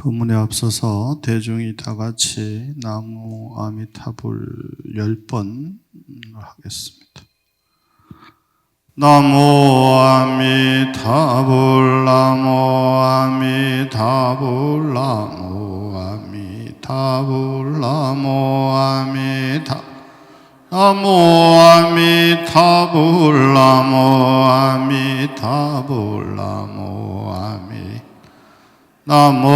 본문에 앞서서 대중이 다 같이 나무 아미타불 10번 하겠습니다. 나무 아미타불 나무 아미타불 나무 아미타불 나무 아미타불 나무 아미타불 나무 아미타불 나무 아미 나무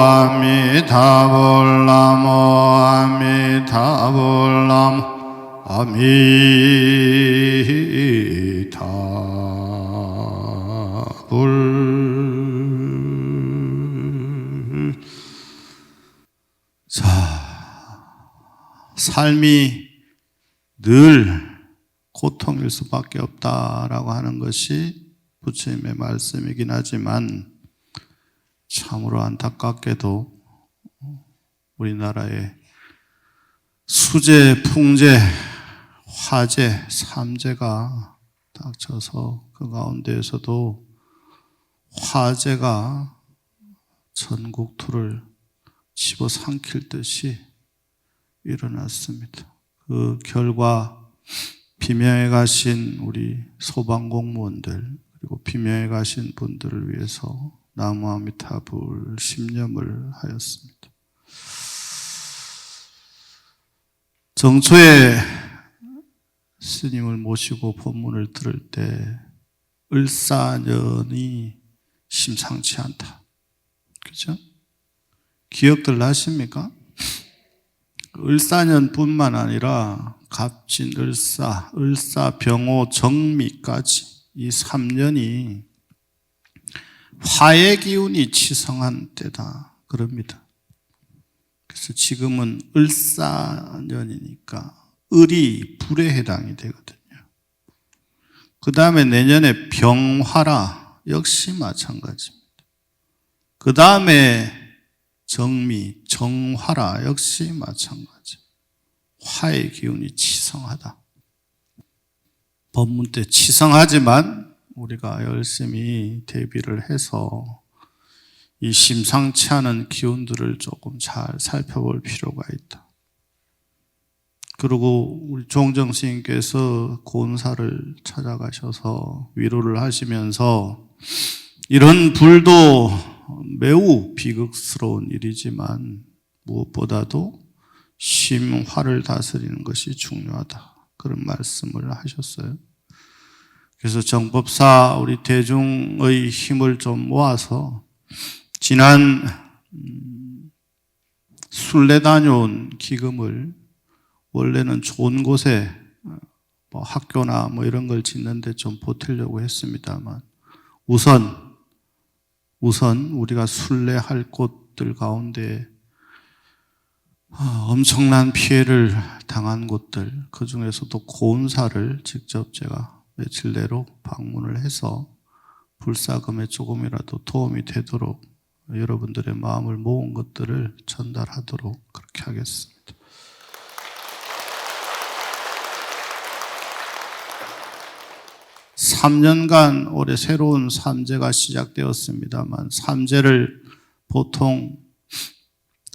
아미타불 나무 아미타불 나무 아미타불. 자, 삶이 늘 고통일 수밖에 없다라고 하는 것이 부처님의 말씀이긴 하지만 참으로 안타깝게도 우리나라에 수재, 풍재, 화재, 삼재가 닥쳐서 그 가운데에서도 화재가 전국토를 집어삼킬 듯이 일어났습니다. 그 결과 비명에 가신 우리 소방공무원들 그리고 비명에 가신 분들을 위해서 나무 아미타불 심념을 하였습니다. 정초에 스님을 모시고 법문을 들을 때 을사년이 심상치 않다. 그죠? 기억들 나십니까? 을사년뿐만 아니라 갑진, 을사, 을사병호, 정미까지 이 3년이 화의 기운이 치성한 때다 그럽니다. 그래서 지금은 을사년이니까 을이 불에 해당이 되거든요. 그 다음에 내년에 병화라 역시 마찬가지입니다. 그 다음에 정미, 정화라 역시 마찬가지. 화의 기운이 치성하다. 법문 때 치성하지만 우리가 열심히 대비를 해서 이 심상치 않은 기운들을 조금 잘 살펴볼 필요가 있다. 그리고 우리 종정 스님께서 고운사를 찾아가셔서 위로를 하시면서 이런 불도 매우 비극스러운 일이지만 무엇보다도 심화를 다스리는 것이 중요하다. 그런 말씀을 하셨어요. 그래서 정법사 우리 대중의 힘을 좀 모아서 지난 순례 다녀온 기금을 원래는 좋은 곳에 뭐 학교나 뭐 이런 걸 짓는데 좀 보태려고 했습니다만 우선 우리가 순례할 곳들 가운데 엄청난 피해를 당한 곳들 그 중에서도 고운사를 직접 제가 며칠 내로 방문을 해서 불사금에 조금이라도 도움이 되도록 여러분들의 마음을 모은 것들을 전달하도록 그렇게 하겠습니다. (3년간) 올해 새로운 삼재가 시작되었습니다만 삼재를 보통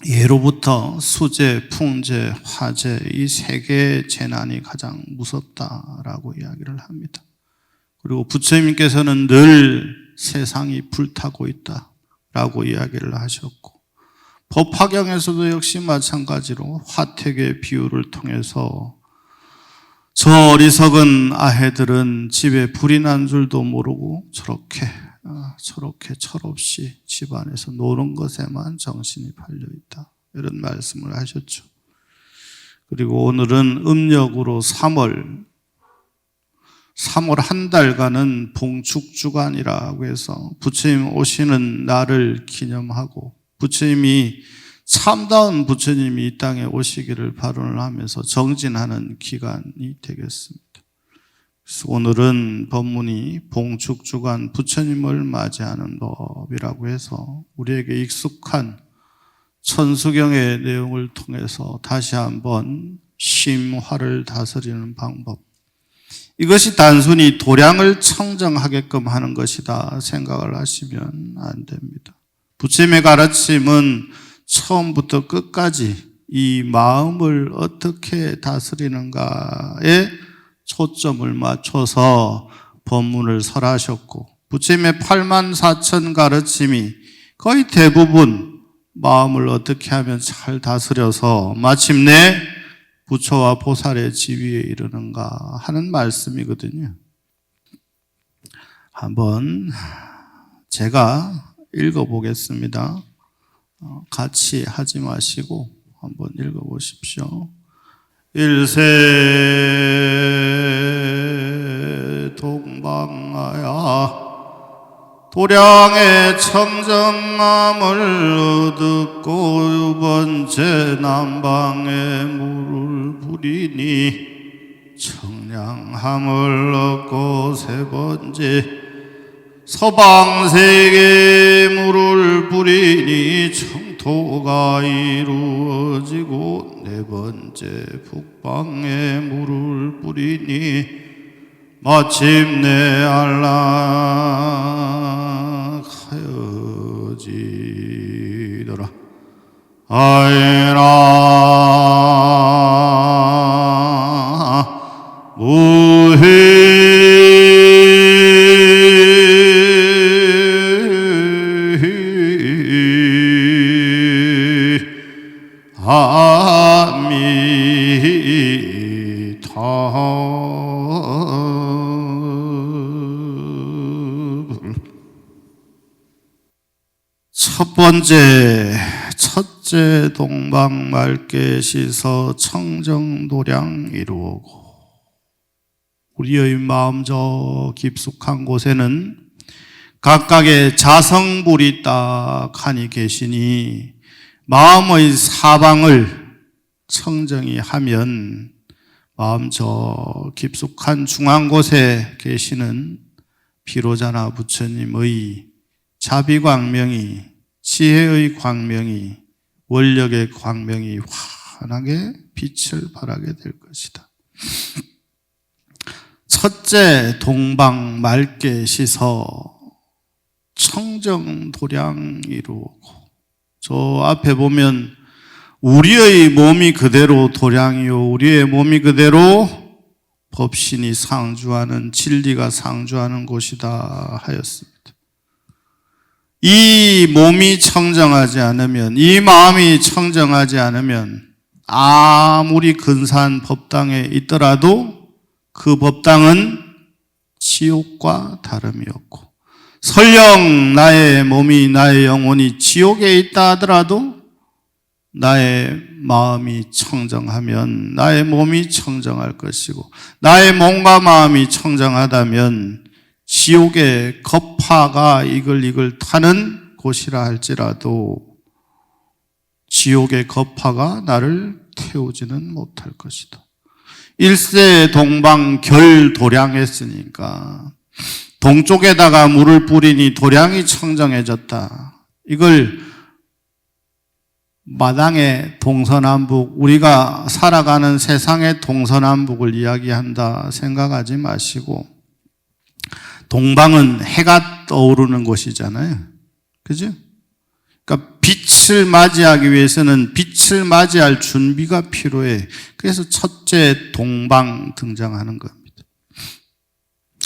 예로부터 수재, 풍재, 화재 이 세 개의 재난이 가장 무섭다라고 이야기를 합니다. 그리고 부처님께서는 늘 세상이 불타고 있다라고 이야기를 하셨고 법화경에서도 역시 마찬가지로 화택의 비유를 통해서 저 어리석은 아해들은 집에 불이 난 줄도 모르고 저렇게 철없이 집안에서 노는 것에만 정신이 팔려있다. 이런 말씀을 하셨죠. 그리고 오늘은 음력으로 3월 한 달간은 봉축주간이라고 해서 부처님 오시는 날을 기념하고 부처님이 참다운 부처님이 이 땅에 오시기를 발언을 하면서 정진하는 기간이 되겠습니다. 그래서 오늘은 법문이 봉축주간 부처님을 맞이하는 법이라고 해서 우리에게 익숙한 천수경의 내용을 통해서 다시 한번 심화를 다스리는 방법, 이것이 단순히 도량을 청정하게끔 하는 것이다 생각을 하시면 안 됩니다. 부처님의 가르침은 처음부터 끝까지 이 마음을 어떻게 다스리는가에 초점을 맞춰서 법문을 설하셨고, 부처님의 84,000 가르침이 거의 대부분 마음을 어떻게 하면 잘 다스려서 마침내 부처와 보살의 지위에 이르는가 하는 말씀이거든요. 한번 제가 읽어보겠습니다. 같이 하지 마시고 한번 읽어보십시오. 일세 동방하야 도량의 청정함을 듣고 유번째 남방에 물을 부리니 청량함을 얻고 세 번째 서방세계에 물을 부리니 청토가 이루어지고 네 번째 북방에 물을 부리니 마침내 안락하여지더라. 아이라 무해 첫째 동방 맑게 씻어 청정도량 이루고, 우리의 마음 저 깊숙한 곳에는 각각의 자성불이 딱 하니 계시니 마음의 사방을 청정히 하면 마음 저 깊숙한 중앙 곳에 계시는 비로자나 부처님의 자비광명이, 지혜의 광명이, 원력의 광명이 환하게 빛을 발하게 될 것이다. 첫째 동방 맑게 씻어 청정도량 이루고, 저 앞에 보면 우리의 몸이 그대로 도량이요 우리의 몸이 그대로 법신이 상주하는, 진리가 상주하는 곳이다 하였습니다. 이 몸이 청정하지 않으면, 이 마음이 청정하지 않으면 아무리 근사한 법당에 있더라도 그 법당은 지옥과 다름이 없고, 설령 나의 몸이, 나의 영혼이 지옥에 있다 하더라도 나의 마음이 청정하면 나의 몸이 청정할 것이고, 나의 몸과 마음이 청정하다면 지옥의 거파가 이글이글 타는 곳이라 할지라도 지옥의 거파가 나를 태우지는 못할 것이다. 일세 동방 결 도량했으니까 동쪽에다가 물을 뿌리니 도량이 청정해졌다. 이걸 마당의 동서남북, 우리가 살아가는 세상의 동서남북을 이야기한다 생각하지 마시고, 동방은 해가 떠오르는 곳이잖아요. 그죠? 그러니까 빛을 맞이하기 위해서는 빛을 맞이할 준비가 필요해. 그래서 첫째 동방 등장하는 겁니다.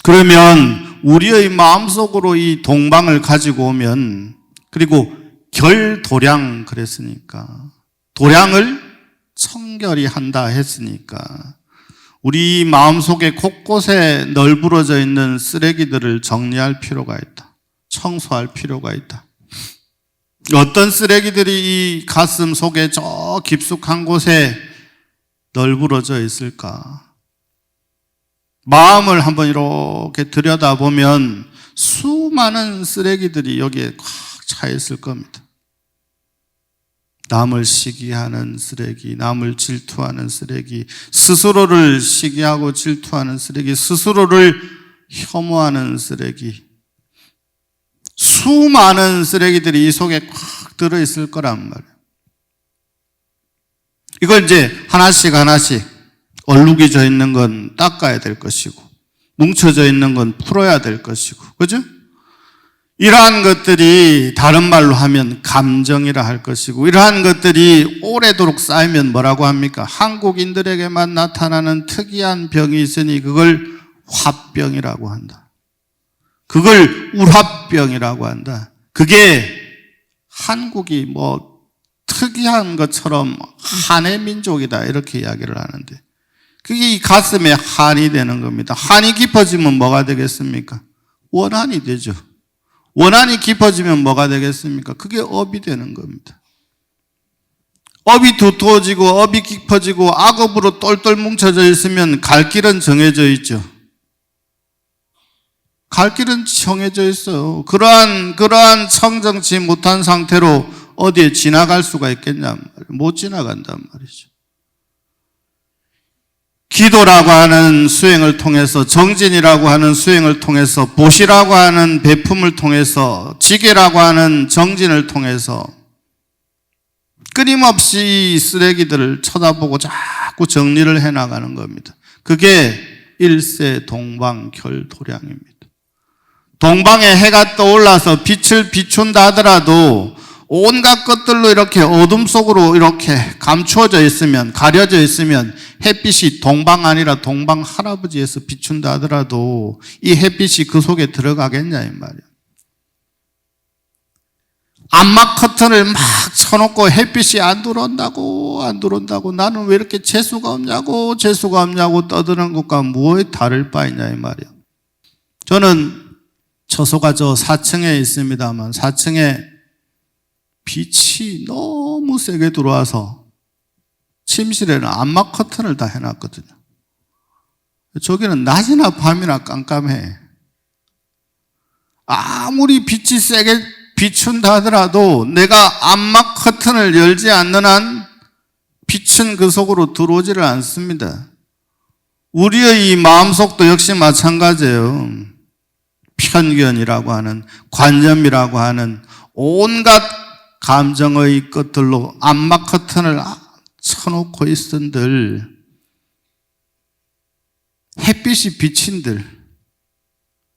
그러면 우리의 마음속으로 이 동방을 가지고 오면, 그리고 결도량 그랬으니까, 도량을 청결히 한다 했으니까 우리 마음속에 곳곳에 널브러져 있는 쓰레기들을 정리할 필요가 있다. 청소할 필요가 있다. 어떤 쓰레기들이 이 가슴 속에 저 깊숙한 곳에 널브러져 있을까? 마음을 한번 이렇게 들여다보면 수많은 쓰레기들이 여기에 꽉 차 있을 겁니다. 남을 시기하는 쓰레기, 남을 질투하는 쓰레기, 스스로를 시기하고 질투하는 쓰레기, 스스로를 혐오하는 쓰레기, 수많은 쓰레기들이 이 속에 꽉 들어있을 거란 말이에요. 이걸 이제 하나씩 하나씩 얼룩이 있는 건 닦아야 될 것이고, 뭉쳐져 있는 건 풀어야 될 것이고, 그죠? 이러한 것들이 다른 말로 하면 감정이라 할 것이고, 이러한 것들이 오래도록 쌓이면 뭐라고 합니까? 한국인들에게만 나타나는 특이한 병이 있으니 그걸 화병이라고 한다. 그걸 울화병이라고 한다. 그게 한국이 뭐 특이한 것처럼 한의 민족이다 이렇게 이야기를 하는데, 그게 이 가슴에 한이 되는 겁니다. 한이 깊어지면 뭐가 되겠습니까? 원한이 되죠. 원한이 깊어지면 뭐가 되겠습니까? 그게 업이 되는 겁니다. 업이 두터워지고 업이 깊어지고 악업으로 똘똘 뭉쳐져 있으면 갈 길은 정해져 있죠. 갈 길은 정해져 있어요. 그러한 청정치 못한 상태로 어디에 지나갈 수가 있겠냐? 못 지나간단 말이죠. 기도라고 하는 수행을 통해서, 정진이라고 하는 수행을 통해서, 보시라고 하는 배품을 통해서, 지게라고 하는 정진을 통해서 끊임없이 쓰레기들을 쳐다보고 자꾸 정리를 해나가는 겁니다. 그게 일세 동방결도량입니다. 동방에 해가 떠올라서 빛을 비춘다 하더라도 온갖 것들로 이렇게 어둠 속으로 이렇게 감추어져 있으면, 가려져 있으면 햇빛이 동방 아니라 동방 할아버지에서 비춘다 하더라도 이 햇빛이 그 속에 들어가겠냐 이 말이야. 암막 커튼을 막 쳐놓고 햇빛이 안 들어온다고 나는 왜 이렇게 재수가 없냐고 떠드는 것과 무엇이 다를 바이냐 이 말이야. 저는 처소가 저 4층에 있습니다만 4층에 빛이 너무 세게 들어와서 침실에는 암막 커튼을 다 해놨거든요. 저기는 낮이나 밤이나 깜깜해. 아무리 빛이 세게 비춘다 하더라도 내가 암막 커튼을 열지 않는 한 빛은 그 속으로 들어오지를 않습니다. 우리의 이 마음속도 역시 마찬가지예요. 편견이라고 하는, 관념이라고 하는 온갖 감정의 것들로 암막 커튼을 쳐놓고 있은들 햇빛이 비친들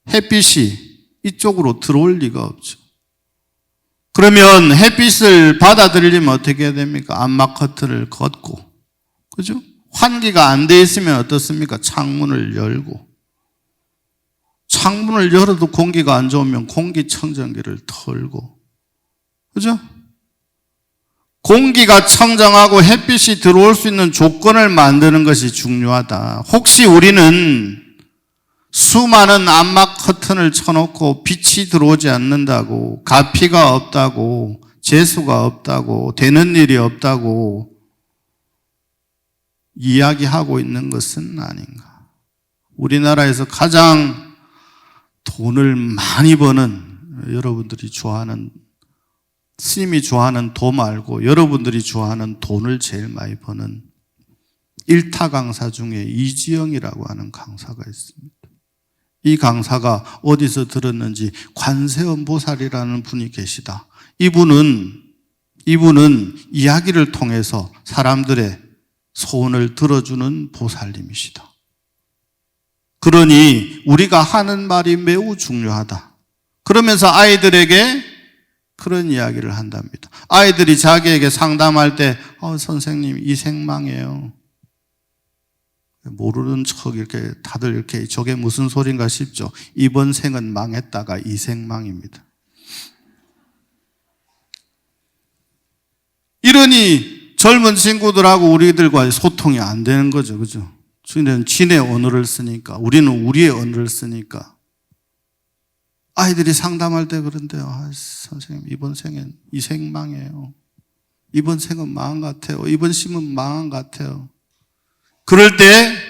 햇빛이 이쪽으로 들어올 리가 없죠. 그러면 햇빛을 받아들이려면 어떻게 해야 됩니까? 암막 커튼을 걷고, 그죠? 환기가 안 돼 있으면 어떻습니까? 창문을 열고, 창문을 열어도 공기가 안 좋으면 공기청정기를 털고, 그죠? 공기가 청정하고 햇빛이 들어올 수 있는 조건을 만드는 것이 중요하다. 혹시 우리는 수많은 암막 커튼을 쳐놓고 빛이 들어오지 않는다고, 가피가 없다고, 재수가 없다고, 되는 일이 없다고 이야기하고 있는 것은 아닌가. 우리나라에서 가장 돈을 많이 버는, 여러분들이 좋아하는, 스님이 좋아하는 도 말고 여러분들이 좋아하는 돈을 제일 많이 버는 일타 강사 중에 이지영이라고 하는 강사가 있습니다. 이 강사가 어디서 들었는지 관세음 보살이라는 분이 계시다. 이분은 이야기를 통해서 사람들의 소원을 들어주는 보살님이시다. 그러니 우리가 하는 말이 매우 중요하다. 그러면서 아이들에게 그런 이야기를 한답니다. 아이들이 자기에게 상담할 때 선생님 이 생망이에요. 모르는 척 이렇게 다들 이렇게 저게 무슨 소린가 싶죠. 이번 생은 망했다가 이 생망입니다. 이러니 젊은 친구들하고 우리들과 소통이 안 되는 거죠. 그죠? 저희는 진의 언어를 쓰니까, 우리는 우리의 언어를 쓰니까. 아이들이 상담할 때 그런데요. 선생님 이번 생엔 이 생망이에요. 이번 생은 망한 것 같아요. 이번 심은 망한 것 같아요. 그럴 때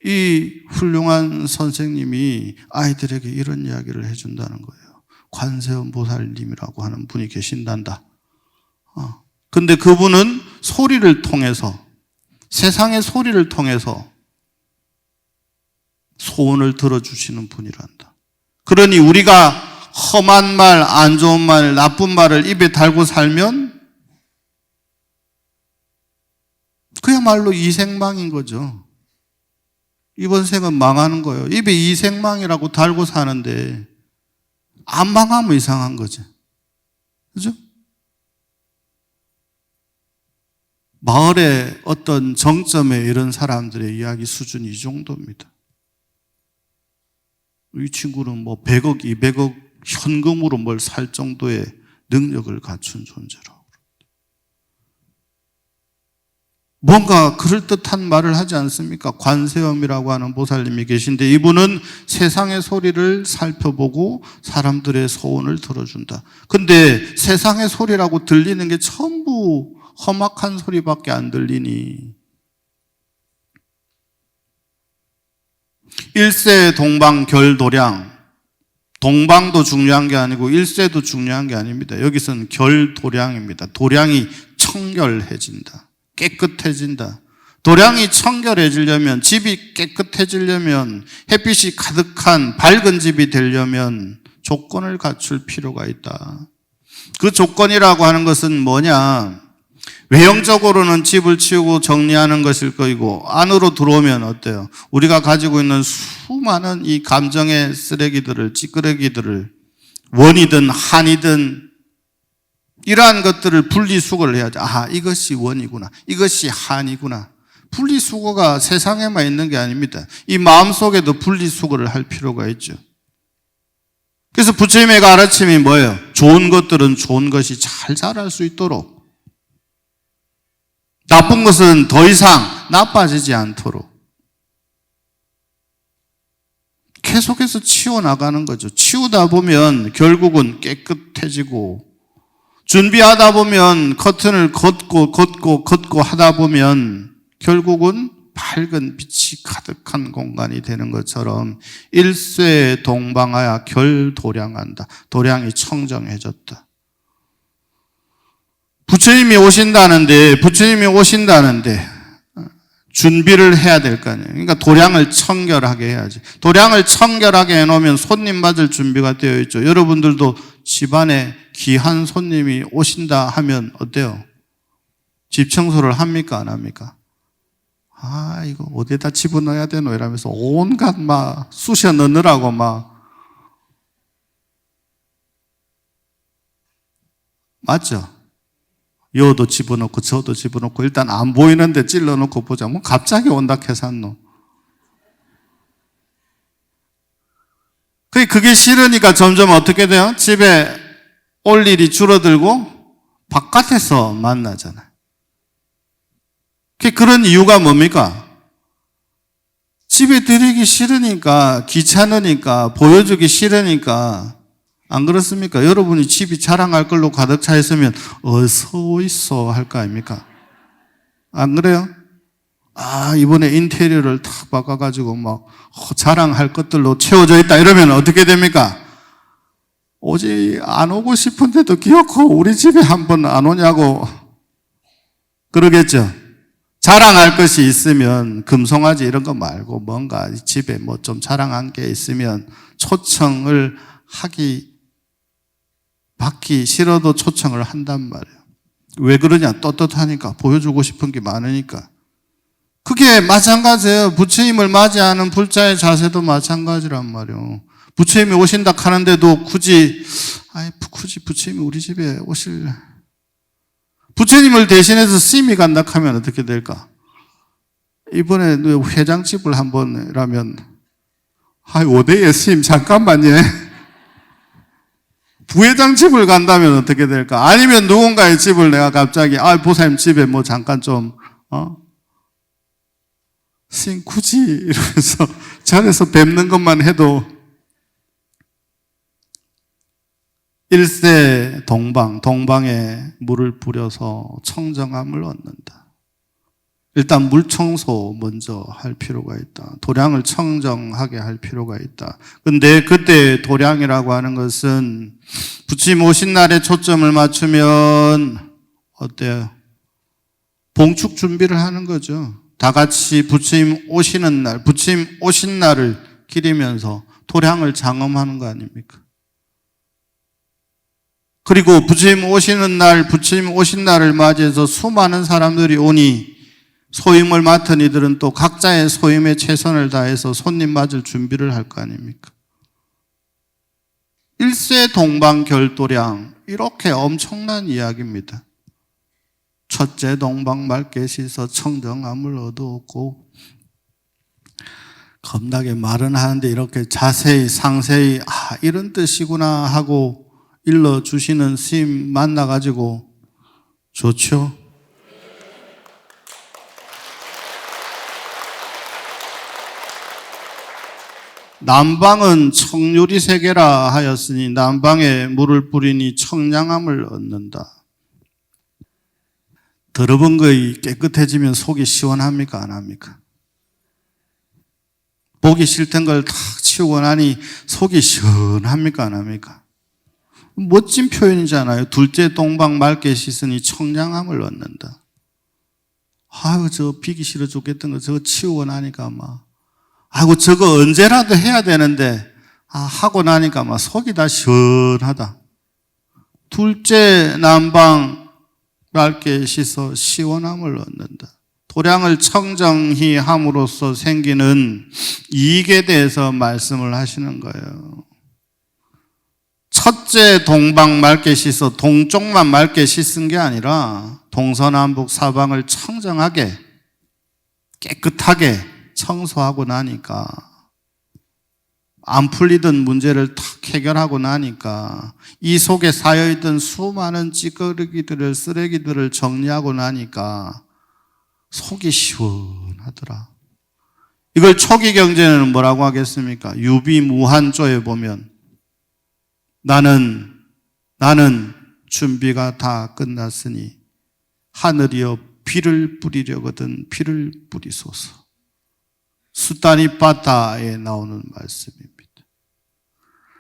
이 훌륭한 선생님이 아이들에게 이런 이야기를 해준다는 거예요. 관세음 보살님이라고 하는 분이 계신단다. 근데 그분은 소리를 통해서, 세상의 소리를 통해서 소원을 들어주시는 분이란다. 그러니 우리가 험한 말, 안 좋은 말, 나쁜 말을 입에 달고 살면 그야말로 이생망인 거죠. 이번 생은 망하는 거예요. 입에 이생망이라고 달고 사는데 안 망하면 이상한 거지. 그죠? 마을의 어떤 정점에 이런 사람들의 이야기 수준이 이 정도입니다. 이 친구는 뭐 100억, 200억 현금으로 뭘 살 정도의 능력을 갖춘 존재라고. 뭔가 그럴듯한 말을 하지 않습니까? 관세음이라고 하는 보살님이 계신데 이분은 세상의 소리를 살펴보고 사람들의 소원을 들어준다. 근데 세상의 소리라고 들리는 게 전부 험악한 소리밖에 안 들리니 일세 동방 결도량, 동방도 중요한 게 아니고 일세도 중요한 게 아닙니다. 여기서는 결도량입니다. 도량이 청결해진다, 깨끗해진다. 도량이 청결해지려면, 집이 깨끗해지려면, 햇빛이 가득한 밝은 집이 되려면 조건을 갖출 필요가 있다. 그 조건이라고 하는 것은 뭐냐? 외형적으로는 집을 치우고 정리하는 것일 거이고 안으로 들어오면 어때요? 우리가 가지고 있는 수많은 이 감정의 쓰레기들을, 찌끄레기들을 원이든 한이든 이러한 것들을 분리수거를 해야죠. 아, 이것이 원이구나, 이것이 한이구나. 분리수거가 세상에만 있는 게 아닙니다. 이 마음속에도 분리수거를 할 필요가 있죠. 그래서 부처님의 가르침이 뭐예요? 좋은 것들은 좋은 것이 잘 자랄 수 있도록, 나쁜 것은 더 이상 나빠지지 않도록 계속해서 치워나가는 거죠. 치우다 보면 결국은 깨끗해지고, 준비하다 보면 커튼을 걷고 하다 보면 결국은 밝은 빛이 가득한 공간이 되는 것처럼 일세 동방하야 결도량한다. 도량이 청정해졌다. 부처님이 오신다는데 준비를 해야 될 거 아니에요. 그러니까 도량을 청결하게 해야지. 도량을 청결하게 해놓으면 손님 맞을 준비가 되어 있죠. 여러분들도 집안에 귀한 손님이 오신다 하면 어때요? 집 청소를 합니까? 안 합니까? 아, 이거 어디에다 집어넣어야 되노? 이러면서 온갖 막 쑤셔 넣느라고 막. 맞죠? 여도 집어넣고 저도 집어넣고 일단 안 보이는데 찔러놓고 보자. 뭐 갑자기 온다 캐산노. 그게 싫으니까 점점 어떻게 돼요? 집에 올 일이 줄어들고 바깥에서 만나잖아요. 그런 이유가 뭡니까? 집에 들이기 싫으니까, 귀찮으니까, 보여주기 싫으니까. 안 그렇습니까? 여러분이 집이 자랑할 걸로 가득 차 있으면 어서 있어 할 거 아닙니까? 안 그래요? 아, 이번에 인테리어를 탁 바꿔가지고 막 자랑할 것들로 채워져 있다 이러면 어떻게 됩니까? 오지 안 오고 싶은데도 기어코 우리 집에 한번 안 오냐고 그러겠죠? 자랑할 것이 있으면 금송아지 이런 거 말고 뭔가 집에 뭐 좀 자랑한 게 있으면 초청을 받기 싫어도 초청을 한단 말이에요. 왜 그러냐? 떳떳하니까, 보여주고 싶은 게 많으니까. 그게 마찬가지예요. 부처님을 맞이하는 불자의 자세도 마찬가지란 말이에요. 부처님이 오신다 하는데도 굳이 부처님이 우리 집에 부처님을 대신해서 스님이 간다 하면 어떻게 될까? 이번에 회장집을 한번라면, 오대에 스님 잠깐만요. 부회장 집을 간다면 어떻게 될까? 아니면 누군가의 집을 내가 갑자기, 보살님 집에 뭐 잠깐 좀, 스님 굳이 이러면서 절에서 뵙는 것만 해도 일세 동방에 물을 뿌려서 청정함을 얻는다. 일단 물 청소 먼저 할 필요가 있다. 도량을 청정하게 할 필요가 있다. 근데 그때 도량이라고 하는 것은 부처님 오신 날에 초점을 맞추면 어때요? 봉축 준비를 하는 거죠. 다 같이 부처님 오시는 날, 부처님 오신 날을 기리면서 도량을 장엄하는 거 아닙니까? 그리고 부처님 오신 날을 맞이해서 수많은 사람들이 오니 소임을 맡은 이들은 또 각자의 소임에 최선을 다해서 손님 맞을 준비를 할 거 아닙니까? 일세 동방결도량, 이렇게 엄청난 이야기입니다. 첫째 동방 맑게 씻어 청정함을 얻어오고, 겁나게 말은 하는데 이렇게 자세히 상세히 이런 뜻이구나 하고 일러주시는 스님 만나가지고 좋죠? 남방은 청유리 세계라 하였으니 남방에 물을 뿌리니 청량함을 얻는다. 더러운 것이 깨끗해지면 속이 시원합니까? 안 합니까? 보기 싫던 걸 탁 치우고 나니 속이 시원합니까? 안 합니까? 멋진 표현이잖아요. 둘째 동방 맑게 씻으니 청량함을 얻는다. 아유, 저거 비기 싫어 죽겠던 거 저거 치우고 나니까 막, 아이고, 저거 언제라도 해야 되는데, 하고 나니까 막 속이 다 시원하다. 둘째 남방 맑게 씻어 시원함을 얻는다. 도량을 청정히 함으로써 생기는 이익에 대해서 말씀을 하시는 거예요. 첫째 동방 맑게 씻어 동쪽만 맑게 씻은 게 아니라 동서남북 사방을 청정하게 깨끗하게 청소하고 나니까, 안 풀리던 문제를 탁 해결하고 나니까, 이 속에 쌓여있던 수많은 찌꺼기들을, 쓰레기들을 정리하고 나니까 속이 시원하더라. 이걸 초기 경전에는 뭐라고 하겠습니까? 유비무한조에 보면 나는 준비가 다 끝났으니 하늘이여 비를 뿌리려거든 비를 뿌리소서. 수다니빠따에 나오는 말씀입니다.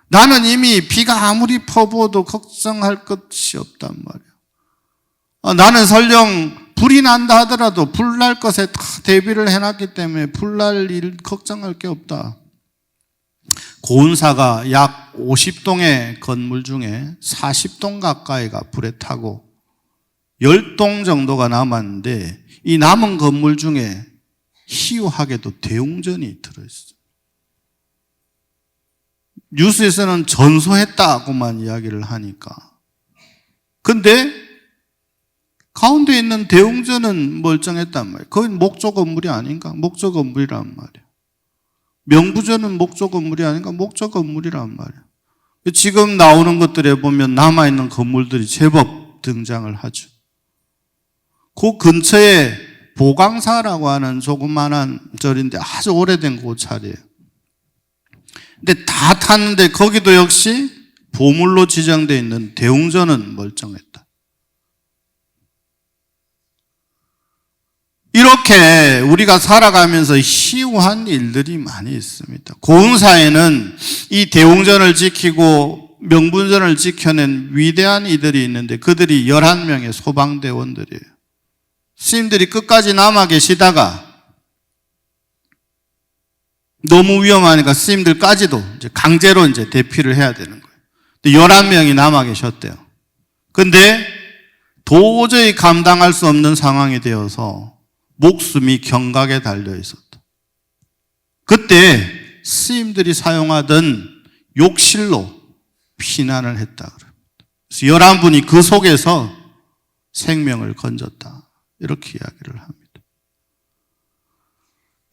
나는 이미 비가 아무리 퍼부어도 걱정할 것이 없단 말이야. 나는 설령 불이 난다 하더라도 불날 것에 다 대비를 해놨기 때문에 불날 일 걱정할 게 없다. 고운사가 약 50동의 건물 중에 40동 가까이가 불에 타고 10동 정도가 남았는데, 이 남은 건물 중에 희유하게도 대웅전이 들어있어요. 뉴스에서는 전소했다고만 이야기를 하니까. 근데 가운데 있는 대웅전은 멀쩡했단 말이에요. 그건 목조 건물이 아닌가? 목조 건물이란 말이에요. 명부전은 목조 건물이 아닌가? 목조 건물이란 말이에요. 지금 나오는 것들에 보면 남아있는 건물들이 제법 등장을 하죠. 그 근처에 보강사라고 하는 조그만한 절인데 아주 오래된 고찰이에요. 근데 다 탔는데 거기도 역시 보물로 지정되어 있는 대웅전은 멀쩡했다. 이렇게 우리가 살아가면서 희우한 일들이 많이 있습니다. 고흥사에는 이 대웅전을 지키고 명분전을 지켜낸 위대한 이들이 있는데, 그들이 11명의 소방대원들이에요. 스님들이 끝까지 남아 계시다가 너무 위험하니까 스님들까지도 이제 강제로 이제 대피를 해야 되는 거예요. 11명이 남아 계셨대요. 근데 도저히 감당할 수 없는 상황이 되어서 목숨이 경각에 달려 있었다. 그때 스님들이 사용하던 욕실로 피난을 했다. 그래서 11분이 그 속에서 생명을 건졌다. 이렇게 이야기를 합니다.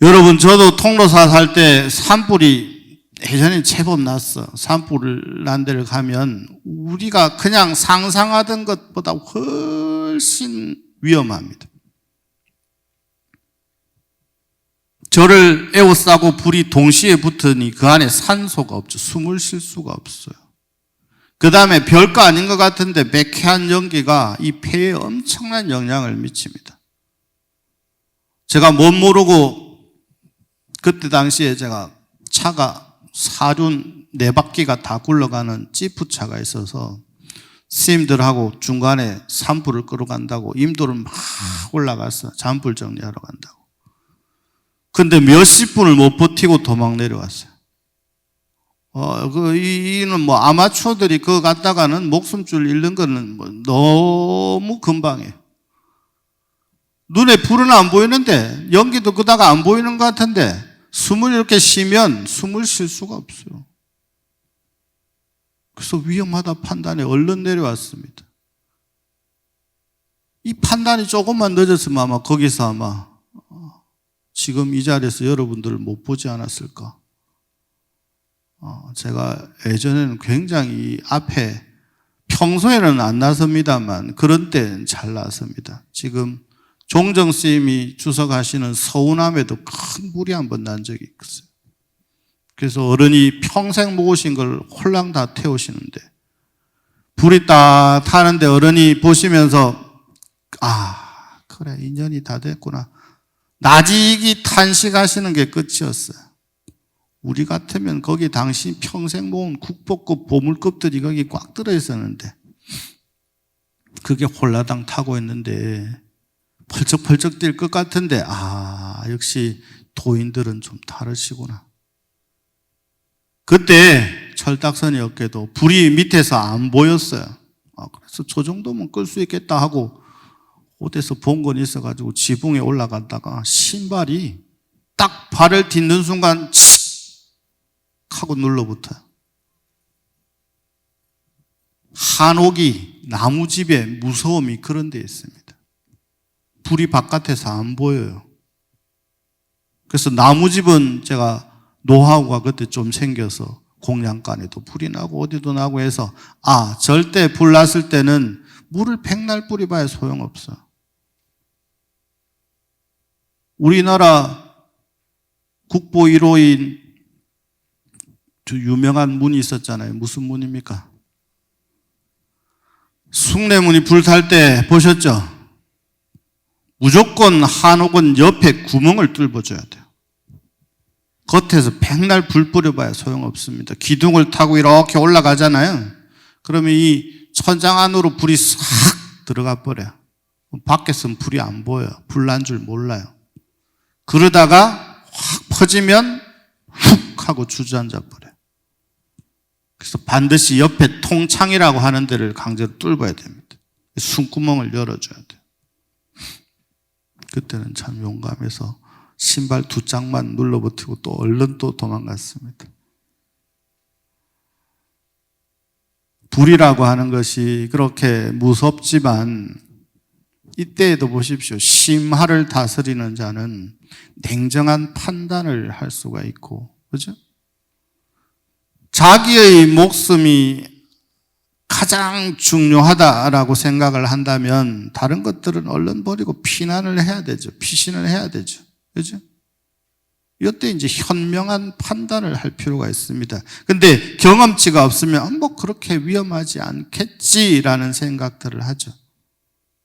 여러분, 저도 통로사 살 때 산불이 예전에 제법 났어. 산불 난 데를 가면 우리가 그냥 상상하던 것보다 훨씬 위험합니다. 저를 에워싸고 불이 동시에 붙으니 그 안에 산소가 없죠. 숨을 쉴 수가 없어요. 그 다음에 별거 아닌 것 같은데 매캐한 연기가 이 폐에 엄청난 영향을 미칩니다. 제가 못 모르고 그때 당시에 제가 차가 사륜 4바퀴가 다 굴러가는 지프차가 있어서 스님들하고 중간에 산불을 끌어간다고 임도를 막 올라갔어. 잔불 정리하러 간다고. 근데 몇십 분을 못 버티고 도망 내려왔어요. 이는 뭐 아마추어들이 그거 갔다가는 목숨줄 잃는 거는 뭐 너무 금방이에요. 눈에 불은 안 보이는데 연기도 그다가 안 보이는 것 같은데 숨을 이렇게 쉬면 숨을 쉴 수가 없어요. 그래서 위험하다 판단에 얼른 내려왔습니다. 이 판단이 조금만 늦었으면 아마 거기서 아마 지금 이 자리에서 여러분들을 못 보지 않았을까. 제가 예전에는 굉장히 앞에 평소에는 안 나섭니다만 그런 때는 잘 나섭니다. 지금 종정 스님이 주석하시는 서운함에도 큰 불이 한번 난 적이 있어요. 그래서 어른이 평생 모으신 걸 홀랑 다 태우시는데 불이 딱 타는데 어른이 보시면서 그래 인연이 다 됐구나. 나직이 탄식하시는 게 끝이었어요. 우리 같으면 거기 당신 평생 모은 국보급 보물급들이 거기 꽉 들어있었는데 그게 홀라당 타고 있는데 펄쩍펄쩍 뛸 것 같은데 역시 도인들은 좀 다르시구나. 그때 철딱선이 어깨도 불이 밑에서 안 보였어요. 그래서 저 정도면 끌 수 있겠다 하고 어디서 본 건 있어가지고 지붕에 올라갔다가 신발이 딱 발을 딛는 순간 칙 하고 눌러붙어요. 한옥이 나무집에 무서움이 그런 데 있습니다. 불이 바깥에서 안 보여요. 그래서 나무집은 제가 노하우가 그때 좀 생겨서 공양간에도 불이 나고 어디도 나고 해서 절대 불 났을 때는 물을 백날 뿌려봐야 소용없어. 우리나라 국보 1호인 유명한 문이 있었잖아요. 무슨 문입니까? 숭례문이 불탈 때 보셨죠? 무조건 한옥은 옆에 구멍을 뚫어줘야 돼요. 겉에서 백날 불 뿌려봐야 소용없습니다. 기둥을 타고 이렇게 올라가잖아요. 그러면 이 천장 안으로 불이 싹 들어가 버려요. 밖에서는 불이 안 보여요. 불 난 줄 몰라요. 그러다가 확 퍼지면 훅 하고 주저앉아 버려요. 그래서 반드시 옆에 통창이라고 하는 데를 강제로 뚫어야 됩니다. 숨구멍을 열어줘야 돼요. 그때는 참 용감해서 신발 2짝만 눌러버티고 또 얼른 또 도망갔습니다. 불이라고 하는 것이 그렇게 무섭지만 이때에도 보십시오. 심화를 다스리는 자는 냉정한 판단을 할 수가 있고, 그죠? 자기의 목숨이 가장 중요하다라고 생각을 한다면 다른 것들은 얼른 버리고 피난을 해야 되죠. 피신을 해야 되죠. 그죠? 이때 이제 현명한 판단을 할 필요가 있습니다. 근데 경험치가 없으면 그렇게 위험하지 않겠지라는 생각들을 하죠.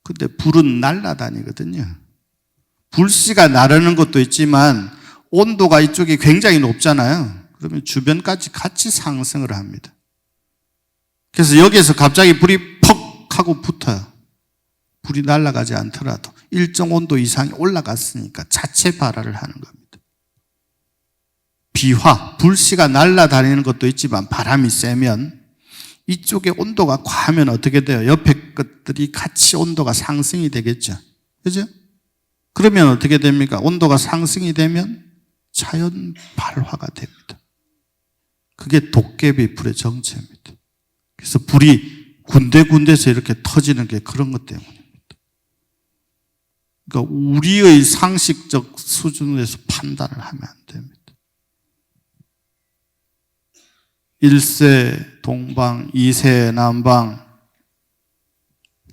근데 불은 날아다니거든요. 불씨가 나르는 것도 있지만 온도가 이쪽이 굉장히 높잖아요. 그러면 주변까지 같이 상승을 합니다. 그래서 여기에서 갑자기 불이 퍽 하고 붙어요. 불이 날아가지 않더라도 일정 온도 이상이 올라갔으니까 자체 발화를 하는 겁니다. 비화, 불씨가 날아다니는 것도 있지만 바람이 세면 이쪽에 온도가 과하면 어떻게 돼요? 옆에 것들이 같이 온도가 상승이 되겠죠. 그죠? 그러면 어떻게 됩니까? 온도가 상승이 되면 자연 발화가 됩니다. 그게 도깨비 불의 정체입니다. 그래서 불이 군데군데서 이렇게 터지는 게 그런 것 때문입니다. 그러니까 우리의 상식적 수준에서 판단을 하면 안 됩니다. 1세 동방, 2세 남방,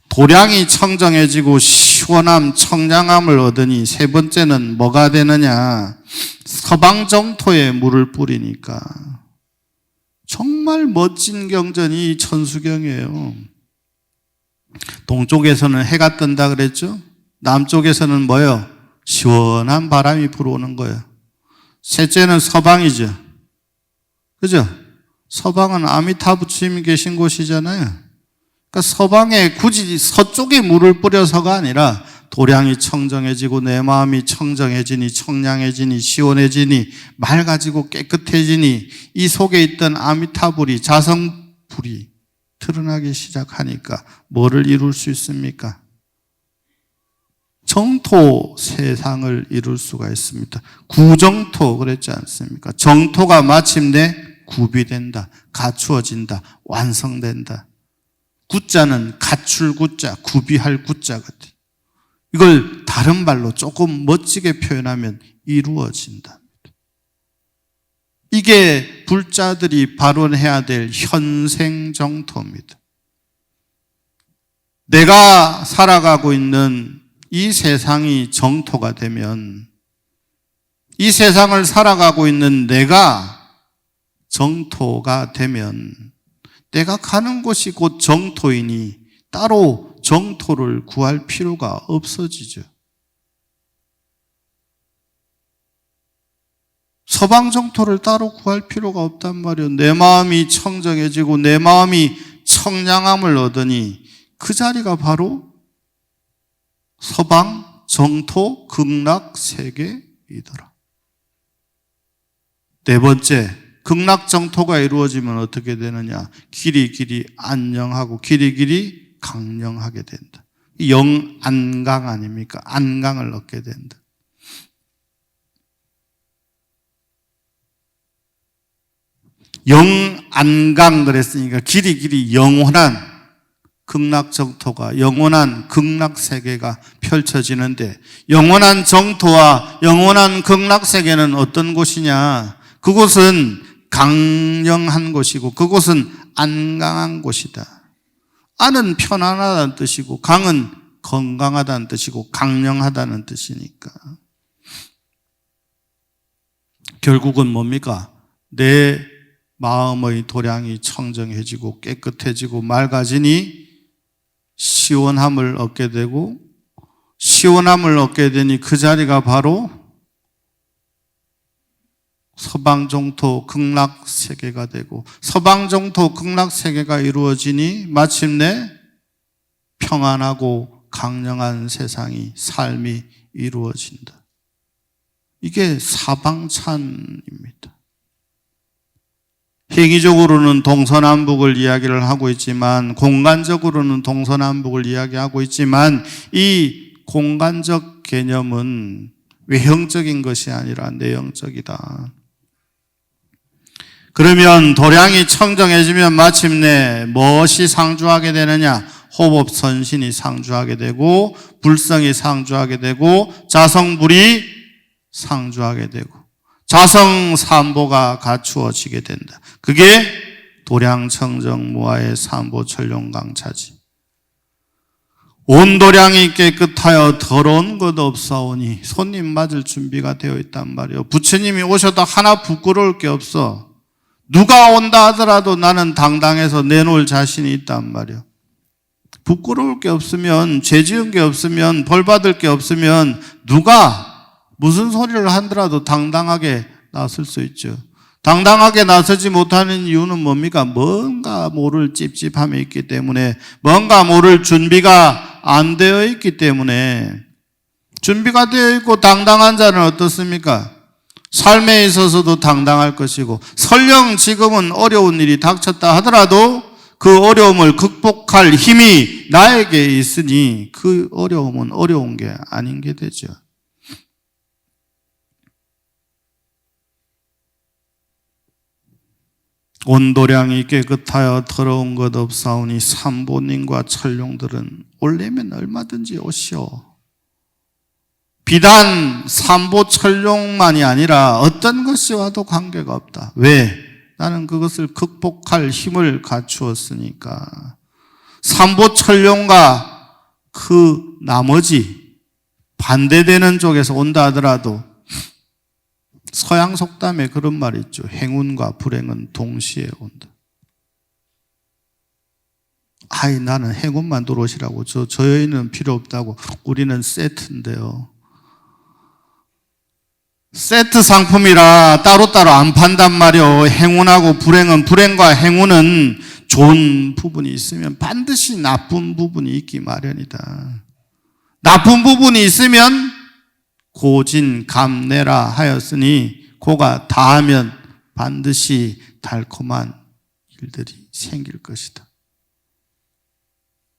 도량이 청정해지고 시원함, 청량함을 얻으니 세 번째는 뭐가 되느냐? 서방 정토에 물을 뿌리니까. 정말 멋진 경전이 천수경이에요. 동쪽에서는 해가 뜬다 그랬죠? 남쪽에서는 뭐예요? 시원한 바람이 불어오는 거예요. 셋째는 서방이죠. 그죠? 서방은 아미타부 주님이 계신 곳이잖아요. 그러니까 서방에 굳이 서쪽에 물을 뿌려서가 아니라 도량이 청정해지고 내 마음이 청정해지니 청량해지니 시원해지니 맑아지고 깨끗해지니 이 속에 있던 아미타불이 자성불이 드러나기 시작하니까 뭐를 이룰 수 있습니까? 정토 세상을 이룰 수가 있습니다. 구정토 그랬지 않습니까? 정토가 마침내 구비된다, 갖추어진다, 완성된다. 구자는 갖출 구자, 구비할 구자 같아요. 이걸 다른 말로 조금 멋지게 표현하면 이루어진다. 이게 불자들이 발언해야 될 현생정토입니다. 내가 살아가고 있는 이 세상이 정토가 되면, 이 세상을 살아가고 있는 내가 정토가 되면 내가 가는 곳이 곧 정토이니 따로 정토를 구할 필요가 없어지죠. 서방 정토를 따로 구할 필요가 없단 말이에요. 내 마음이 청정해지고 내 마음이 청량함을 얻으니 그 자리가 바로 서방 정토 극락 세계이더라. 네 번째, 극락 정토가 이루어지면 어떻게 되느냐? 길이 안녕하고 길이 강령하게 된다. 영안강 아닙니까? 안강을 얻게 된다. 영안강 그랬으니까 길이 영원한 극락 정토가, 영원한 극락 세계가 펼쳐지는데, 영원한 정토와 영원한 극락 세계는 어떤 곳이냐? 그곳은 강령한 곳이고 그곳은 안강한 곳이다. 안은 편안하다는 뜻이고 강은 건강하다는 뜻이고 강령하다는 뜻이니까. 결국은 뭡니까? 내 마음의 도량이 청정해지고 깨끗해지고 맑아지니 시원함을 얻게 되고, 시원함을 얻게 되니 그 자리가 바로 서방정토 극락세계가 되고, 서방정토 극락세계가 이루어지니 마침내 평안하고 강령한 세상이, 삶이 이루어진다. 이게 사방찬입니다. 행위적으로는 동서남북을 이야기를 하고 있지만, 공간적으로는 동서남북을 이야기하고 있지만, 이 공간적 개념은 외형적인 것이 아니라 내형적이다. 그러면 도량이 청정해지면 마침내 무엇이 상주하게 되느냐? 호법선신이 상주하게 되고, 불성이 상주하게 되고, 자성불이 상주하게 되고, 자성삼보가 갖추어지게 된다. 그게 도량청정무아의 삼보천룡강차지. 온 도량이 깨끗하여 더러운 것 없사오니, 손님 맞을 준비가 되어 있단 말이에요. 부처님이 오셔도 하나 부끄러울 게 없어. 누가 온다 하더라도 나는 당당해서 내놓을 자신이 있단 말이에요. 부끄러울 게 없으면, 죄 지은 게 없으면, 벌 받을 게 없으면 누가 무슨 소리를 하더라도 당당하게 나설 수 있죠. 당당하게 나서지 못하는 이유는 뭡니까? 뭔가 모를 찝찝함이 있기 때문에, 뭔가 모를 준비가 안 되어 있기 때문에. 준비가 되어 있고 당당한 자는 어떻습니까? 삶에 있어서도 당당할 것이고, 설령 지금은 어려운 일이 닥쳤다 하더라도 그 어려움을 극복할 힘이 나에게 있으니 그 어려움은 어려운 게 아닌 게 되죠. 온 도량이 깨끗하여 더러운 것 없사오니 삼보님과 천룡들은 올려면 얼마든지 오시오. 비단 삼보천룡만이 아니라 어떤 것이 와도 관계가 없다. 왜? 나는 그것을 극복할 힘을 갖추었으니까. 삼보천룡과 그 나머지 반대되는 쪽에서 온다 하더라도, 서양 속담에 그런 말이 있죠. 행운과 불행은 동시에 온다. 아이, 나는 행운만 들어오시라고. 저 여인은 필요 없다고. 우리는 세트인데요. 세트 상품이라 따로따로 안 판단 말이요. 행운하고 불행은, 불행과 행운은 좋은 부분이 있으면 반드시 나쁜 부분이 있기 마련이다. 나쁜 부분이 있으면 고진감내라 하였으니, 고가 다하면 반드시 달콤한 일들이 생길 것이다.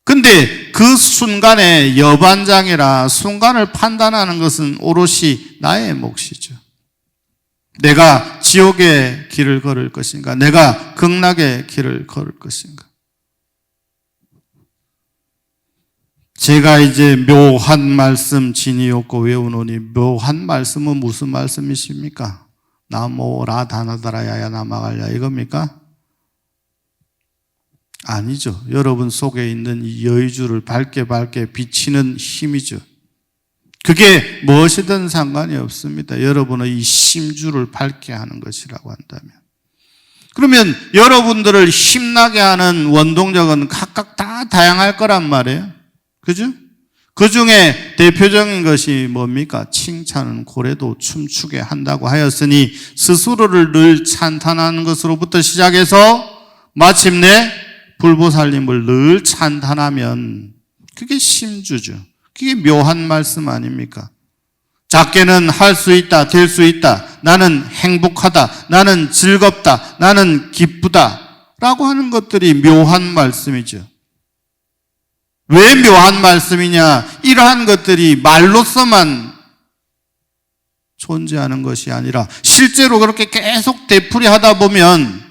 근데 그 순간의 여반장이라 순간을 판단하는 것은 오롯이 나의 몫이죠. 내가 지옥의 길을 걸을 것인가? 내가 극락의 길을 걸을 것인가? 제가 이제 묘한 말씀 지니옵고 외우노니, 묘한 말씀은 무슨 말씀이십니까? 나모라 다나다라야야 나마갈야 이겁니까? 아니죠. 여러분 속에 있는 이 여의주를 밝게 비치는 힘이죠. 그게 무엇이든 상관이 없습니다. 여러분의 이 심주를 밝게 하는 것이라고 한다면. 그러면 여러분들을 힘나게 하는 원동력은 각각 다 다양할 거란 말이에요. 그죠? 그 중에 대표적인 것이 뭡니까? 칭찬은 고래도 춤추게 한다고 하였으니 스스로를 늘 찬탄하는 것으로부터 시작해서 마침내 불보살님을 늘 찬탄하면 그게 심주죠. 그게 묘한 말씀 아닙니까? 작게는 할 수 있다, 될 수 있다, 나는 행복하다, 나는 즐겁다, 나는 기쁘다 라고 하는 것들이 묘한 말씀이죠. 왜 묘한 말씀이냐? 이러한 것들이 말로서만 존재하는 것이 아니라 실제로 그렇게 계속 되풀이하다 보면,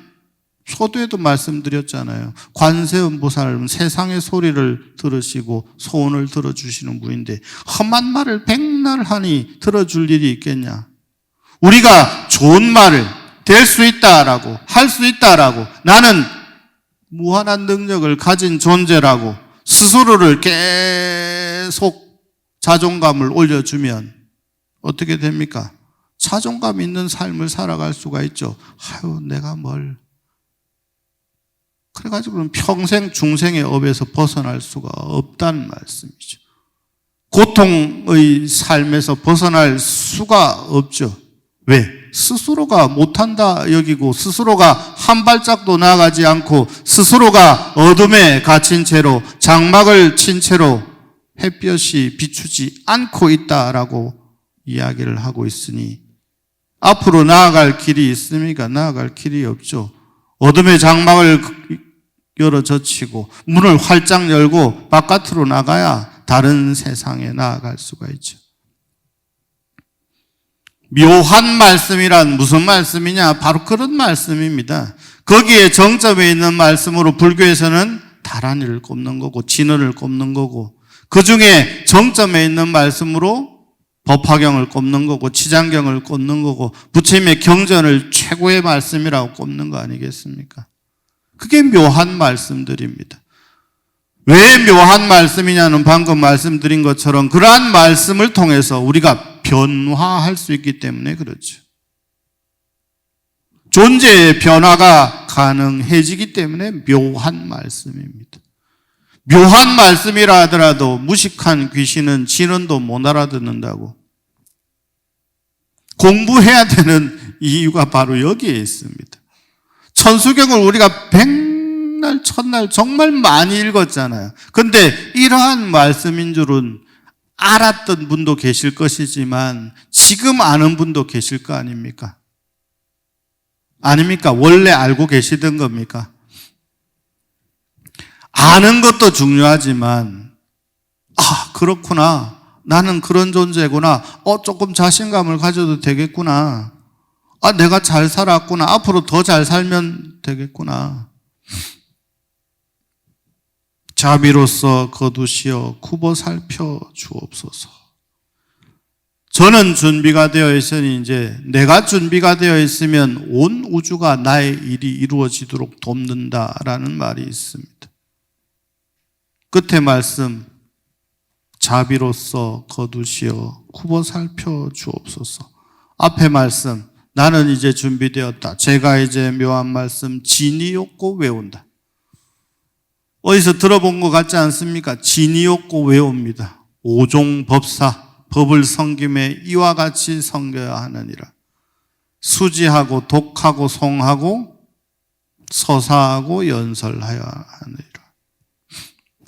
소두에도 말씀드렸잖아요. 관세음보살은 세상의 소리를 들으시고 소원을 들어주시는 분인데 험한 말을 백날 하니 들어줄 일이 있겠냐? 우리가 좋은 말을 될 수 있다라고, 할 수 있다라고, 나는 무한한 능력을 가진 존재라고 스스로를 계속 자존감을 올려주면 어떻게 됩니까? 자존감 있는 삶을 살아갈 수가 있죠. 아유, 내가 뭘. 그래가지고는 평생 중생의 업에서 벗어날 수가 없다는 말씀이죠. 고통의 삶에서 벗어날 수가 없죠. 왜? 스스로가 못한다 여기고 스스로가 한 발짝도 나아가지 않고 스스로가 어둠에 갇힌 채로 장막을 친 채로 햇볕이 비추지 않고 있다라고 이야기를 하고 있으니 앞으로 나아갈 길이 있습니까? 나아갈 길이 없죠. 어둠의 장막을 열어 젖히고 문을 활짝 열고 바깥으로 나가야 다른 세상에 나아갈 수가 있죠. 묘한 말씀이란 무슨 말씀이냐? 바로 그런 말씀입니다. 거기에 정점에 있는 말씀으로 불교에서는 다란이를 꼽는 거고 진언을 꼽는 거고, 그 중에 정점에 있는 말씀으로 법화경을 꼽는 거고 치장경을 꼽는 거고 부처님의 경전을 최고의 말씀이라고 꼽는 거 아니겠습니까? 그게 묘한 말씀들입니다. 왜 묘한 말씀이냐는 방금 말씀드린 것처럼 그러한 말씀을 통해서 우리가 변화할 수 있기 때문에 그렇죠. 존재의 변화가 가능해지기 때문에 묘한 말씀입니다. 묘한 말씀이라 하더라도 무식한 귀신은 진언도 못 알아듣는다고. 공부해야 되는 이유가 바로 여기에 있습니다. 천수경을 우리가 백날 천날 정말 많이 읽었잖아요. 근데 이러한 말씀인 줄은 알았던 분도 계실 것이지만 지금 아는 분도 계실 거 아닙니까? 아닙니까? 원래 알고 계시던 겁니까? 아는 것도 중요하지만 그렇구나, 나는 그런 존재구나, 조금 자신감을 가져도 되겠구나, 내가 잘 살았구나, 앞으로 더 잘 살면 되겠구나. 자비로서 거두시어 굽어 살펴 주옵소서. 저는 준비가 되어 있으니 이제 내가 준비가 되어 있으면 온 우주가 나의 일이 이루어지도록 돕는다라는 말이 있습니다. 끝에 말씀, 자비로서 거두시어 굽어 살펴 주옵소서. 앞에 말씀, 나는 이제 준비되었다. 제가 이제 묘한 말씀 진이옵고 외운다. 어디서 들어본 것 같지 않습니까? 진이옵고 외웁니다. 오종법사, 법을 섬김에 이와 같이 섬겨야 하느니라. 수지하고 독하고 송하고 서사하고 연설하여야 하느니라.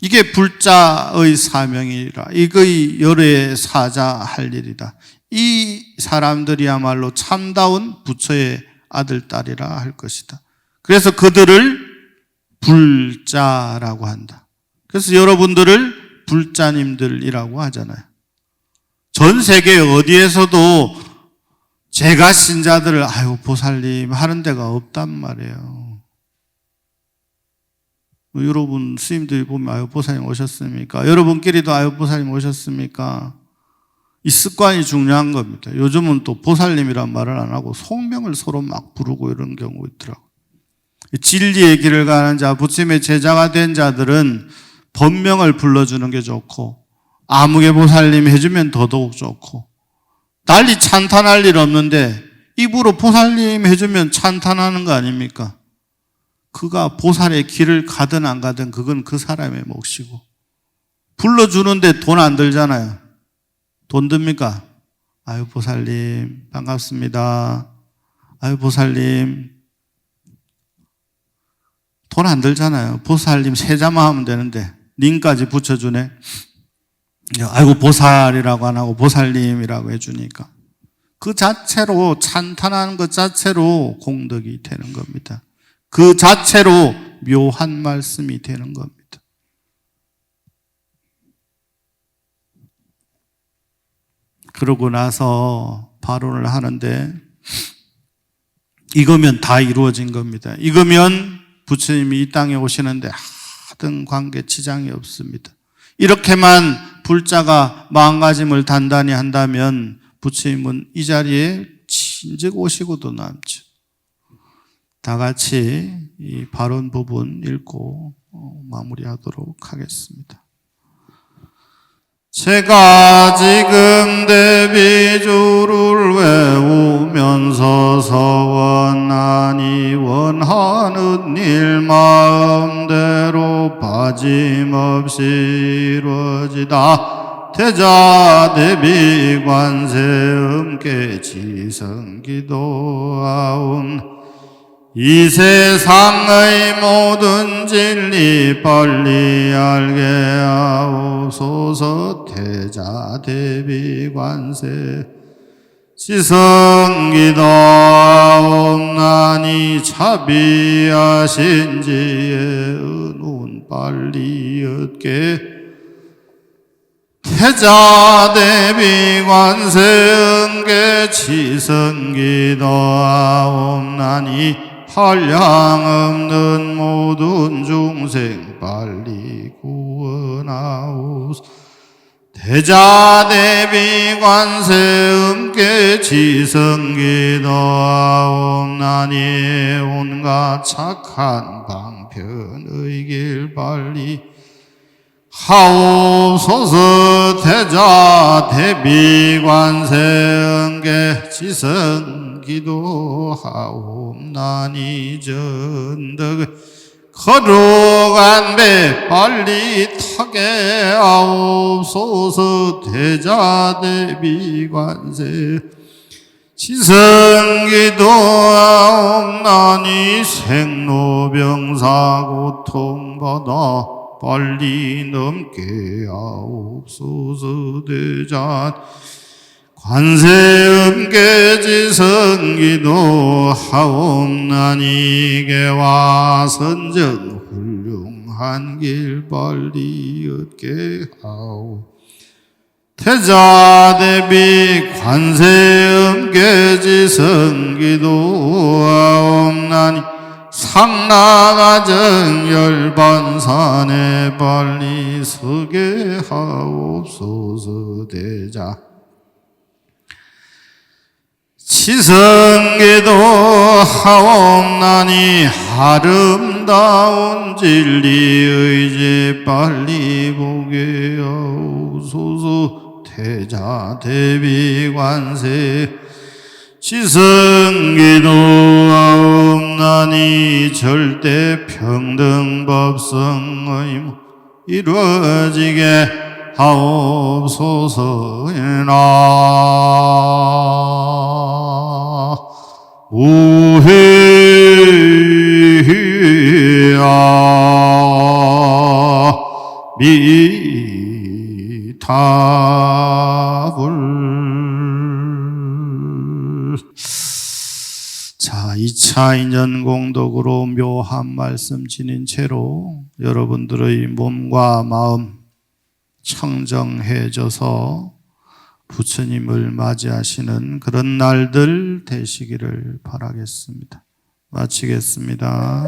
이게 불자의 사명이라. 이거의 열애의 사자 할 일이다. 이 사람들이야말로 참다운 부처의 아들, 딸이라 할 것이다. 그래서 그들을 불자라고 한다. 그래서 여러분들을 불자님들이라고 하잖아요. 전 세계 어디에서도 제가 신자들을 아유 보살님 하는 데가 없단 말이에요. 여러분 스님들이 보면 아유 보살님 오셨습니까? 여러분끼리도 아유 보살님 오셨습니까? 이 습관이 중요한 겁니다. 요즘은 또 보살님이란 말을 안 하고 속명을 서로 막 부르고 이런 경우 있더라고요. 진리의 길을 가는 자, 부처님의 제자가 된 자들은 법명을 불러주는 게 좋고 아무개 보살님 해주면 더더욱 좋고 난리 찬탄할 일 없는데 입으로 보살님 해주면 찬탄하는 거 아닙니까? 그가 보살의 길을 가든 안 가든 그건 그 사람의 몫이고 불러주는데 돈 안 들잖아요. 돈 듭니까? 아유 보살님 반갑습니다. 아유 보살님 돈 안 들잖아요. 보살님 세자만 하면 되는데 님까지 붙여주네. 아이고 보살이라고 안 하고 보살님이라고 해주니까 그 자체로 찬탄하는 것 자체로 공덕이 되는 겁니다. 그 자체로 묘한 말씀이 되는 겁니다. 그러고 나서 발언을 하는데 이거면 다 이루어진 겁니다. 이거면 부처님이 이 땅에 오시는데 하등 관계 지장이 없습니다. 이렇게만 불자가 마음가짐을 단단히 한다면 부처님은 이 자리에 진즉 오시고도 남죠. 다 같이 이 발언 부분 읽고 마무리하도록 하겠습니다. 제가 지금 대비주를 외우면서 서원하니 원하는 일 마음대로 빠짐없이 이루어지다. 태자 대비 관세 음계 지성기도하온 이 세상의 모든 진리 빨리 알게 하옵소서. 태자 대비 관세 지성기도하옵나니 자비하신 지의 은운 빨리 얻게 태자 대비 관세 은계 지성기도하옵나니 한량 없는 모든 중생 빨리 구원하옵소서. 태자 대비 관세 음계 지성기도하옵나니 온갖 착한 방편의 길 빨리 하옵소서. 태자 대비 관세 은계 지성기도하옵나니 전덕 거룩한 배 빨리 타게 하옵소서. 태자 대비 관세 지성기도하옵나니 생로병사 고통받아 빨리 넘게 하옵소서. 태자 관세 음계 지성기도하옵나니 개와 선정 훌륭한 길 빨리 얻게 하오. 태자 대비 관세 음계 지성기도하옵나니 상나가정 열반산에 빨리 서게 하옵소서. 태자 지성기도하옵나니 아름다운 진리의 제 빨리 보게 하옵소서. 태자 대비 관세 지성기도하옵나니 절대 평등 법성의 이루어지게 하옵소서이나 우회야 미타불. 자, 2차 인연공덕으로 묘한 말씀 지닌 채로 여러분들의 몸과 마음 청정해져서 부처님을 맞이하시는 그런 날들 되시기를 바라겠습니다. 마치겠습니다.